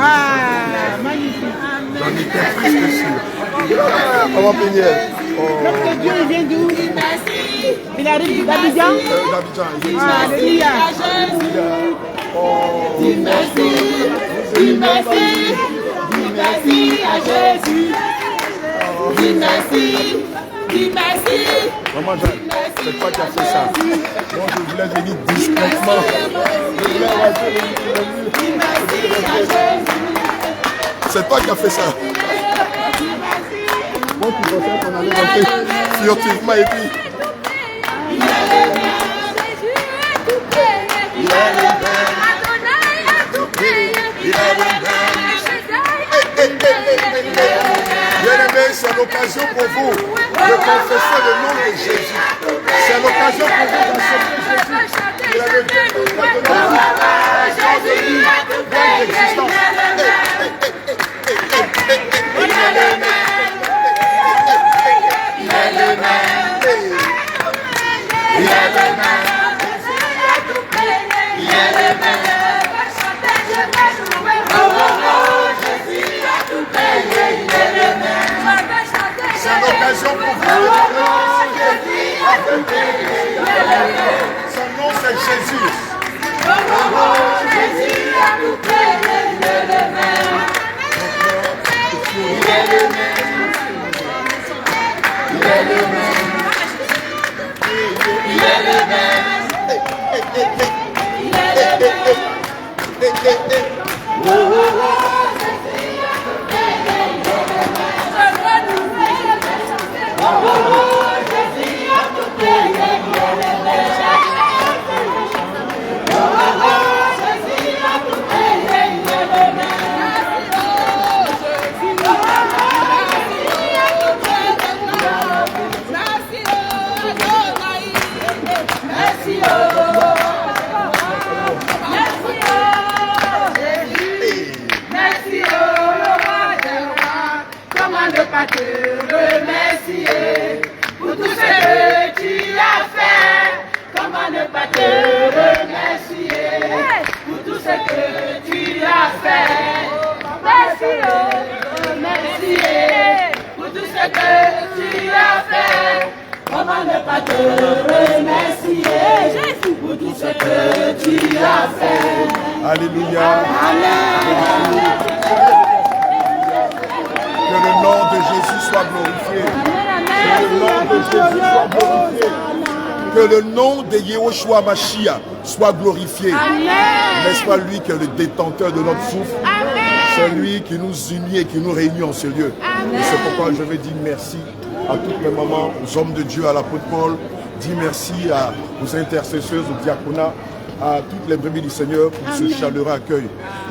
Ah, magnifique. J'en étais presque sûr. Comment payer? Donc Dieu il vient d'où? Il arrive d'Abidjan? D'Abidjan. Alléluia. Dis merci, dis merci, dis merci à Jésus. Dis merci, dis merci. Maman Jeanne, c'est toi qui as fait ça. Donc je voulais venir discrètement. C'est toi qui as fait ça. Moi qui pensais qu'on allait rentrer furtivement et puis. Bien-aimés, c'est l'occasion pour vous de confesser le nom de Jésus. C'est l'occasion pour vous d'accepter Jésus. Il avait fait c'est l'occasion pour vous. Son nom c'est Jésus. Jésus a tout payé, il est le même. Il est le même. Il est le même. Il est le même. Il est le même. Pas te remercier pour tout ce que tu as fait. Comment ne pas te remercier pour tout ce que tu as fait. Merci, remercier pour tout ce que tu as fait. Comment ne pas te remercier pour tout ce que tu as fait. Alléluia. Amen. Que le nom de Jésus soit glorifié. Que le nom de Jésus soit glorifié. Que le nom de Yehoshua Mashiach soit glorifié. N'est-ce pas lui qui est le détenteur de notre souffle? C'est lui qui nous unit et qui nous réunit en ce lieu. Et c'est pourquoi je veux dire merci à toutes les mamans, aux hommes de Dieu, à l'apôtre Paul. Dis merci aux intercesseuses, au diaconat, à toutes les brebis du Seigneur pour ce chaleureux accueil.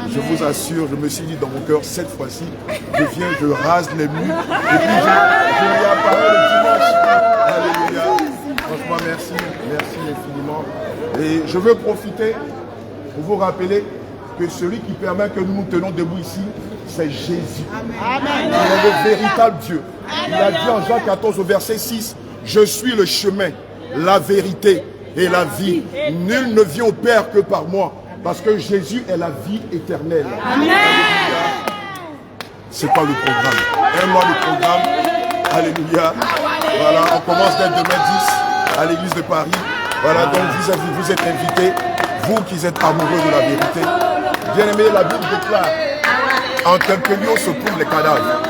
Je vous assure, je me suis dit dans mon cœur, cette fois-ci, je viens, je rase les murs et puis je réapparais le dimanche. Alléluia. Franchement, merci, merci infiniment. Et je veux profiter pour vous rappeler que celui qui permet que nous nous tenons debout ici, c'est Jésus. Amen. Il est le véritable Dieu. Il a dit en Jean 14 au verset 6, je suis le chemin, la vérité et la vie. Nul ne vient au Père que par moi. Parce que Jésus est la vie éternelle. Amen. C'est pas le programme. Un mois le programme. Alléluia. Voilà, on commence dès demain 10 à l'église de Paris. Voilà, donc vous êtes invités. Vous qui êtes amoureux de la vérité. Bien aimé, la Bible déclare en quelques lieux se trouvent les cadavres.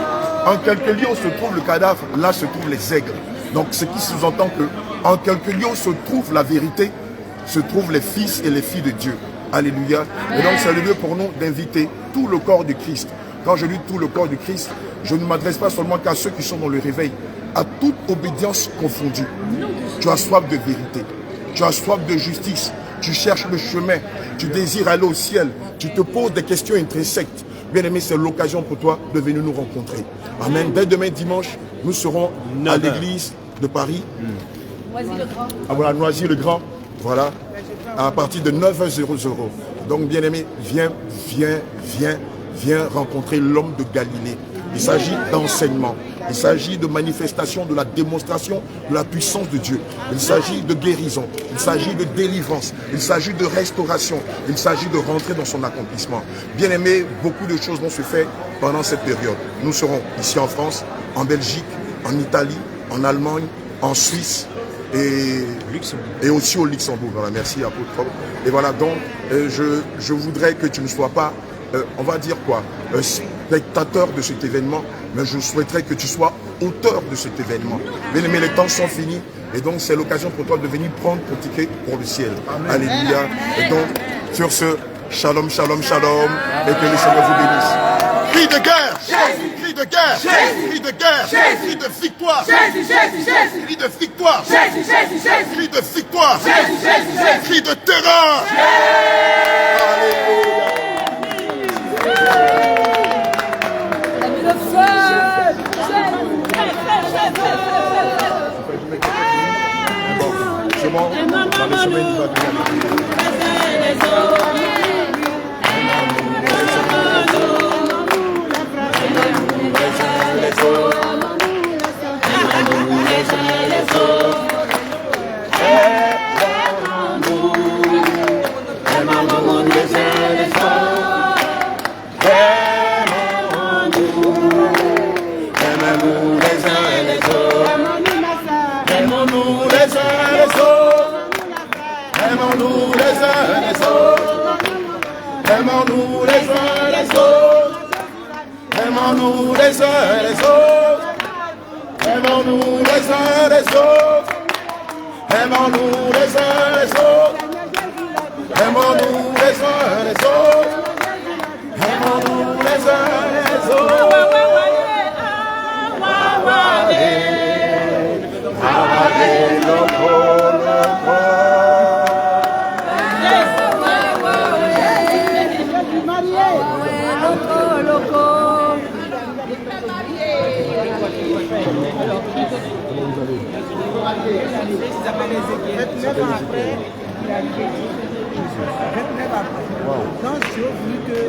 En quelques lieux se trouve le cadavre, là se trouvent les aigles. Donc ce qui sous-entend que en quelques lieux se trouve la vérité, se trouvent les fils et les filles de Dieu. Alléluia. Et donc c'est le lieu pour nous d'inviter tout le corps de Christ. Quand je dis tout le corps de Christ, je ne m'adresse pas seulement qu'à ceux qui sont dans le réveil, à toute obédience confondue. Tu as soif de vérité, tu as soif de justice, tu cherches le chemin, tu désires aller au ciel, tu te poses des questions intrinsèques. Bien aimé, c'est l'occasion pour toi de venir nous rencontrer. Amen. Dès demain dimanche, nous serons à l'église de Paris. Noisy-le-Grand. Ah voilà, Noisy-le-Grand. Voilà. À partir de 9h00. Donc, bien aimé, viens rencontrer l'homme de Galilée. Il s'agit d'enseignement. Il s'agit de manifestation, de la démonstration de la puissance de Dieu. Il s'agit de guérison. Il s'agit de délivrance. Il s'agit de restauration. Il s'agit de rentrer dans son accomplissement. Bien aimé, beaucoup de choses vont se faire pendant cette période. Nous serons ici en France, en Belgique, en Italie, en Allemagne, en Suisse et aussi au Luxembourg. Voilà, merci apôtre. Et voilà, donc je voudrais que tu ne sois pas, on va dire quoi, spectateur de cet événement, mais je souhaiterais que tu sois auteur de cet événement. Bien aimé, les temps sont finis et donc c'est l'occasion pour toi de venir prendre ton ticket pour le ciel. Amen. Alléluia. Et donc, sur ce, shalom, shalom, shalom, et que le Seigneur vous bénisse. Cri de guerre! Jésus! Cri de guerre! Jésus! Cri de guerre! Jésus! Cri de victoire! Jésus! Jésus! Jésus! Cri de victoire! Jésus! Jésus! Jésus! Cri de victoire! Jésus! Jésus! Jésus! Cri de terreur! Alléluia! C'est bon, dans les semaines, il va venir. Aimons-nous les uns les autres. Aimons-nous les uns les autres. Aimons-nous les uns les autres. Aimons-nous les uns les autres. Aimons-nous les uns les autres. Aimons-nous les uns les autres. Aimons-nous les uns les autres. Donc j'ai voulu que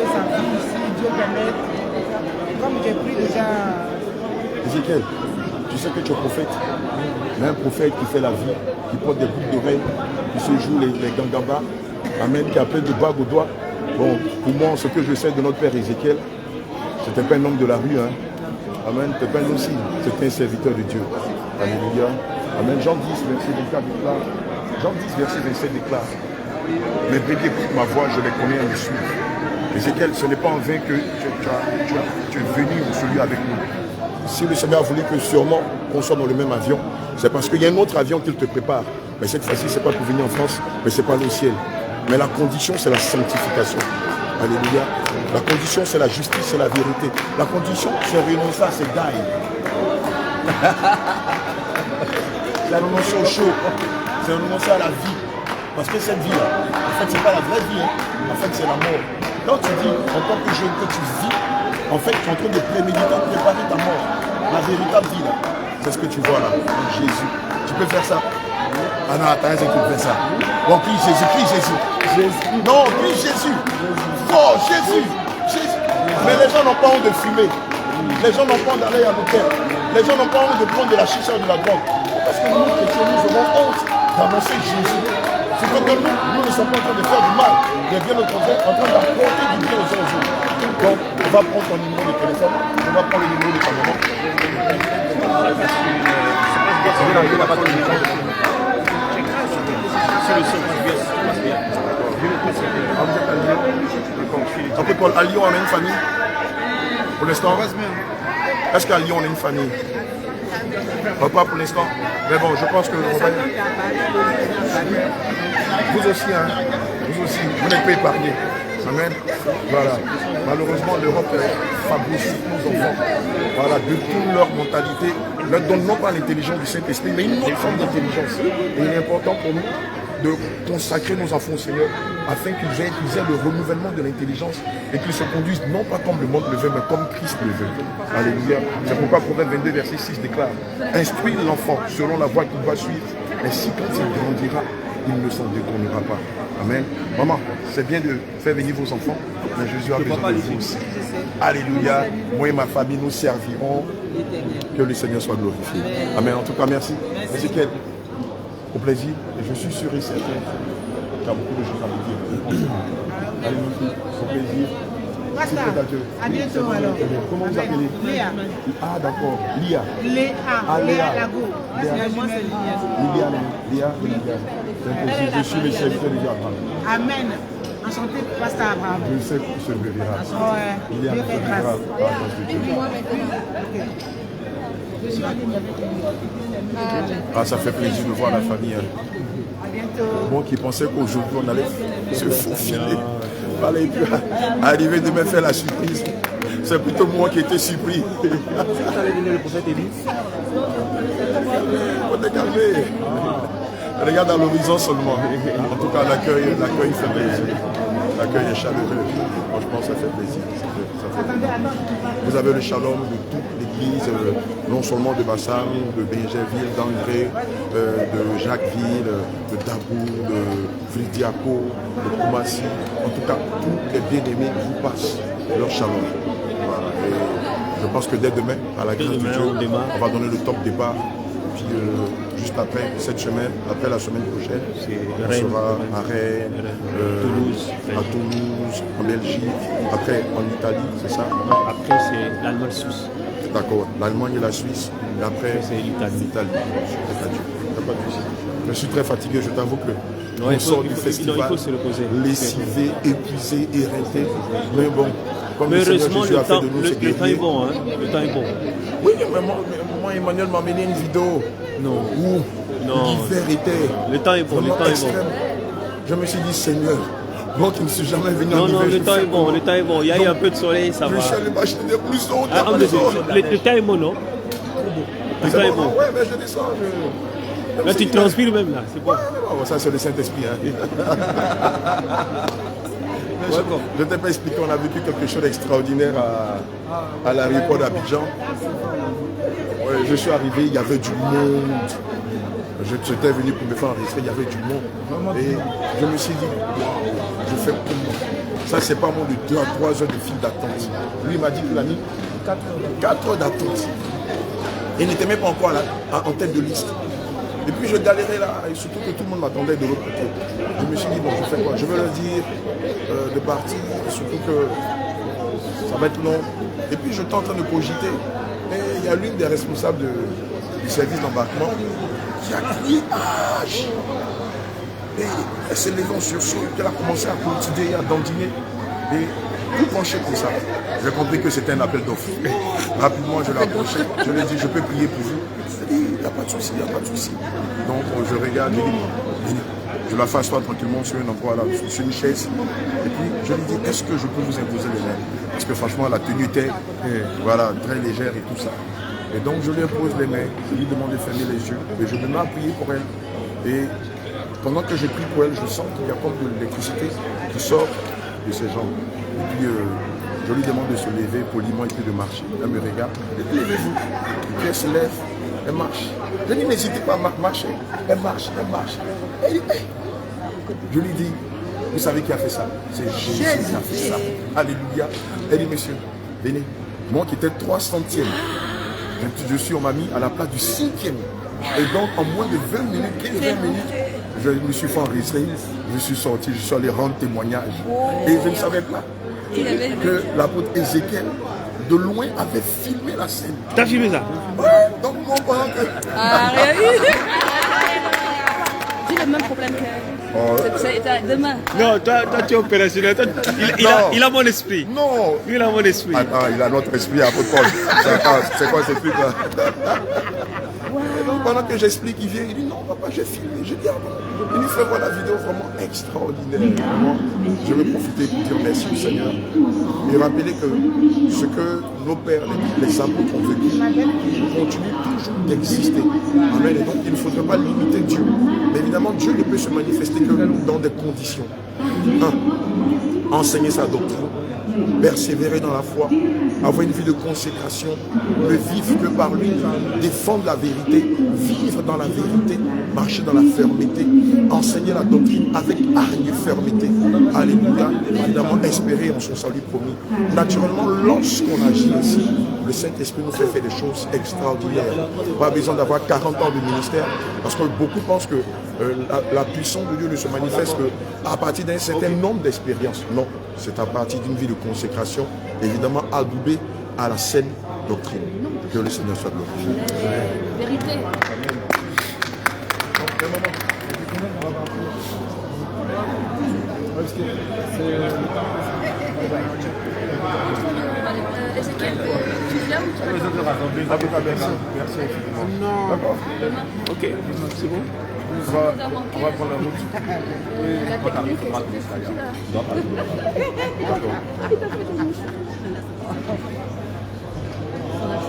sa vie ici, Dieu permette, comme j'ai pris déjà... Ézéchiel, tu sais que tu es prophète, mais un prophète qui fait la vie, qui porte des boucles d'oreilles, qui se joue les gangambas, amen, qui a plein de bagues au doigt. Bon, pour moi, ce que je sais de notre père Ézéchiel, c'était pas un homme de la rue, hein. Amen, c'était pas un aussi, c'était un serviteur de Dieu. Alléluia. Amen. Jean 10, verset 24 déclare. Jean 10, verset 27 déclare. Mes bébés écoutent ma voix, je les connais, elles me suivent. Ézéchiel, ce n'est pas en vain que tu es venu celui avec nous. Si le Seigneur a voulu que sûrement qu'on soit dans le même avion, c'est parce qu'il y a un autre avion qu'il te prépare. Mais cette fois-ci, ce n'est pas pour venir en France, mais c'est pas le ciel. Mais la condition, c'est la sanctification. Alléluia. La condition, c'est la justice, c'est la vérité. La condition, c'est renoncer à ses dailles. C'est renoncer au chaud. C'est renoncer à la vie. Parce que cette vie-là, en fait, c'est pas la vraie vie. Hein. En fait, c'est la mort. Quand tu dis, en tant que jeune, que tu vis, en fait, tu es en train de préméditer, préparer ta mort. La véritable vie, là. C'est ce que tu vois là. Donc, Jésus. Tu peux faire ça? Ah non, attends, c'est qui fait ça. Bon, crie Jésus, crie Jésus. Jésus. Non, crie Jésus. Oh, Jésus. Jésus. Mais les gens n'ont pas honte de fumer. Les gens n'ont pas honte d'aller à l'hôtel. Les gens n'ont pas honte de prendre de la chicha ou de la drogue. Parce que nous, chrétiens, nous aurons honte d'annoncer Jésus. C'est que nous ne sommes pas en train de faire du mal, mais bien au contraire, en train d'apporter du bien aux uns aux autres. Donc, on va prendre ton numéro de téléphone, on va prendre le numéro de ta maman. Après Paul, à Lyon, on a une famille. Pour l'instant, est-ce qu'à Lyon, on a une famille? Pas pour l'instant. Mais bon, je pense que on va... Vous aussi, hein. Vous aussi, vous n'êtes pas épargnés. Amen. Voilà. Malheureusement, l'Europe favorise nos enfants. Voilà, de toute leur mentalité, leur donne non pas l'intelligence du Saint-Esprit, mais une autre forme d'intelligence. Et il est important pour nous de consacrer nos enfants au Seigneur afin qu'ils aient le renouvellement de l'intelligence et qu'ils se conduisent non pas comme le monde le veut, mais comme Christ le veut. Alléluia. C'est pourquoi Proverbe 22, verset 6 déclare: instruis l'enfant selon la voie qu'il doit suivre, ainsi quand il grandira, il ne s'en détournera pas. Amen. Maman, c'est bien de faire venir vos enfants, mais Jésus a besoin de vous aussi. Alléluia. Moi et ma famille, nous servirons. Que le Seigneur soit glorifié. Amen. En tout cas, merci. Ézéchiel, au plaisir. Et je suis sûr et certain qu'il y a beaucoup de choses à vous dire. Alléluia. Au plaisir. Basta. À bientôt alors. Comment vous appelez? Léa. Ah d'accord. Lia. Léa. Ah, Léa Léa. Lago. Moi c'est Lia. Lia. C'est un plaisir. Je suis le serviteur de Dieu Abraham. Amen. Enchanté, Pasteur Abraham. Je sais que ce me verra. Ouais. Lia Dieu me fait verra. grâce. Par grâce de Dieu. Je suis en ligne avec Ah, ça fait plaisir de voir la famille. Hein. À bientôt. Moi qui pensais qu'aujourd'hui on allait se faufiler. Fallait plus arriver de me faire la surprise. C'est plutôt moi qui étais surpris. Tu allais donner le prophète Élie? On est calmé. Regarde à l'horizon seulement. En tout cas, l'accueil fait plaisir. L'accueil est chaleureux. Franchement, ça fait plaisir. Ça fait plaisir. Vous avez le shalom de toute l'église, non seulement de Bassam, de Bégerville, d'André, de Jacquesville, de Dabou, de Fridiaco, de Koumassi. En tout cas, tous les bien-aimés vous passent leur shalom. Voilà. Et je pense que dès demain, à la grâce de Dieu, on va donner le top départ. Puis juste après cette semaine, après la semaine prochaine, on sera à Rennes, à Toulouse, en Belgique, après en Italie, c'est ça? Après, c'est l'Allemagne Suisse. D'accord, l'Allemagne et la Suisse, et après c'est l'Italie. Je suis très fatigué, je t'avoue que Ouais, on sort du festival, il faut se reposer. lessivé, épuisé, éreinté. Mais bon, comme Mais le Seigneur heureusement, Jésus a fait de nous, c'est le temps est bon. Hein? Le temps est bon. Oui, mais moi Emmanuel m'a amené une vidéo Non. où Non. l'hiver était Le temps est bon, le vraiment temps est extrême. bon. Je me suis dit, Seigneur, moi qui ne suis jamais venu en Non, hiver, non, je le temps fais est bon, comment? le temps est bon. Il y a eu Donc, un peu de soleil, ça je va. suis allé m'acheter des blouson, Ah, le temps est bon, non? Le temps est bon. Ouais, mais je descends. Là, tu transpires même, là. C'est bon. Oh, ça, c'est le Saint-Esprit. Hein. Je ne t'ai pas expliqué, on a vécu quelque chose d'extraordinaire à l'aéroport d'Abidjan. Ouais, je suis arrivé, il y avait du monde. J'étais venu pour me faire enregistrer, il y avait du monde. Et je me suis dit, waouh, je fais comment? Ça, c'est pas moins de 2 à 3 heures de file d'attente. Lui, il m'a dit qu'il a mis 4 heures d'attente. Il n'était même pas encore en tête de liste. Et puis je galérais là, et surtout que tout le monde m'attendait de l'autre côté. Je me suis dit, bon, je fais quoi? Je vais leur dire de partir, surtout que ça va être long. Et puis je suis en train de cogiter. Et il y a l'une des responsables du service d'embarquement qui a crié Âge! Et elle s'est levée en sursaut, elle a commencé à continuer, à dandiner. Et tout penché comme ça. J'ai compris que c'était un appel d'offres. Rapidement, je l'ai approché, je lui ai dit, je peux prier pour vous. Elle dit, il n'y a pas de souci, il n'y a pas de souci. Donc je regarde, je la fais asseoir tranquillement sur un endroit là, sur une chaise. Et puis je lui dis, est-ce que je peux vous imposer les mains? Parce que franchement, la tenue était voilà, très légère et tout ça. Et donc je lui impose les mains, je lui demande de fermer les yeux. Et je me mets à prier pour elle. Et pendant que je prie pour elle, je sens qu'il y a comme de l'électricité qui sort de ses jambes. Et puis je lui demande de se lever poliment et puis de marcher. Elle me regarde, elle dit levez-vous. Et puis elle se lève, elle marche. Je lui dis n'hésitez pas à marcher. Elle marche, elle marche. Elle dit, hey. Je lui dis, vous savez qui a fait ça? C'est Jésus qui a fait ça. Alléluia. Elle dit monsieur, venez. Moi qui étais 300e, je suis, on m'a mis à la place du 5e. Et donc en moins de 20 minutes, 15-20 minutes, je me suis fait enregistrer, je suis sorti, je suis allé rendre témoignage. Et je ne savais pas que l'apôtre Ézéchiel, de loin, avait filmé la scène. T'as filmé ça? Ouais, donc moi, pendant que... Ah, j'ai le même problème que... C'est demain. Non, toi tu es opérationnel. Il a mon esprit. Non. Il a mon esprit. Attends, il a notre esprit, apôtre Paul. C'est quoi ce truc-là? Et donc pendant que j'explique, il vient, il dit non papa, j'ai filmé, j'ai dit ah bon. Il nous fait voir la vidéo vraiment extraordinaire. Vraiment, je vais profiter pour dire merci au Seigneur. Et rappeler que ce que nos pères, les apôtres ont vécu, continue toujours d'exister. Amen. Et donc il ne faudrait pas limiter Dieu. Mais évidemment, Dieu ne peut se manifester que dans des conditions. 1. Enseigner sa doctrine. persévérer dans la foi, avoir une vie de consécration, ne vivre que par lui, défendre la vérité, vivre dans la vérité, marcher dans la fermeté, enseigner la doctrine avec hargne et fermeté. Alléluia, évidemment espérer en son salut promis. Naturellement, lorsqu'on agit ainsi, le Saint-Esprit nous fait faire des choses extraordinaires. Pas besoin d'avoir 40 ans de ministère, parce que beaucoup pensent que la puissance de Dieu ne se manifeste qu'à partir d'un certain nombre d'expériences. Non, c'est à partir d'une vie de consécration, évidemment adoubée à la saine doctrine. Que le Seigneur soit glorifié. Vérité. Ézéchiel, tu es là ou tu Merci infiniment. Non. D'accord. Ok, c'est bon. On va prendre la route. La technique, c'est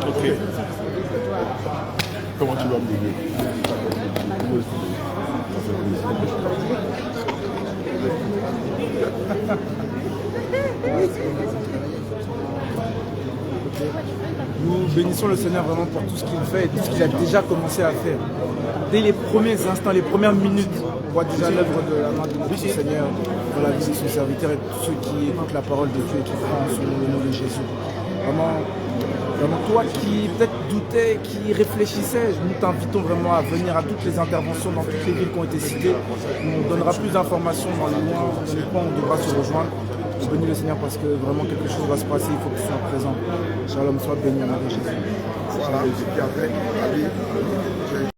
Ok. Comment tu vas me dire? Nous bénissons le Seigneur vraiment pour tout ce qu'il fait et tout ce qu'il a déjà commencé à faire. Dès les premiers instants, les premières minutes, on voit déjà l'œuvre de la main de notre Seigneur dans la vie de son serviteur et de tous ceux qui écoutent la parole de Dieu et qui croient en le nom de Jésus. Vraiment, toi qui peut-être doutais, qui réfléchissais, nous t'invitons vraiment à venir à toutes les interventions dans toutes les villes qui ont été citées. On donnera plus d'informations dans les mois où on devra se rejoindre. Je bénis le Seigneur parce que vraiment quelque chose va se passer, il faut que tu sois présent. Shalom, sois béni, Marie Jésus. Voilà, et puis après, allez.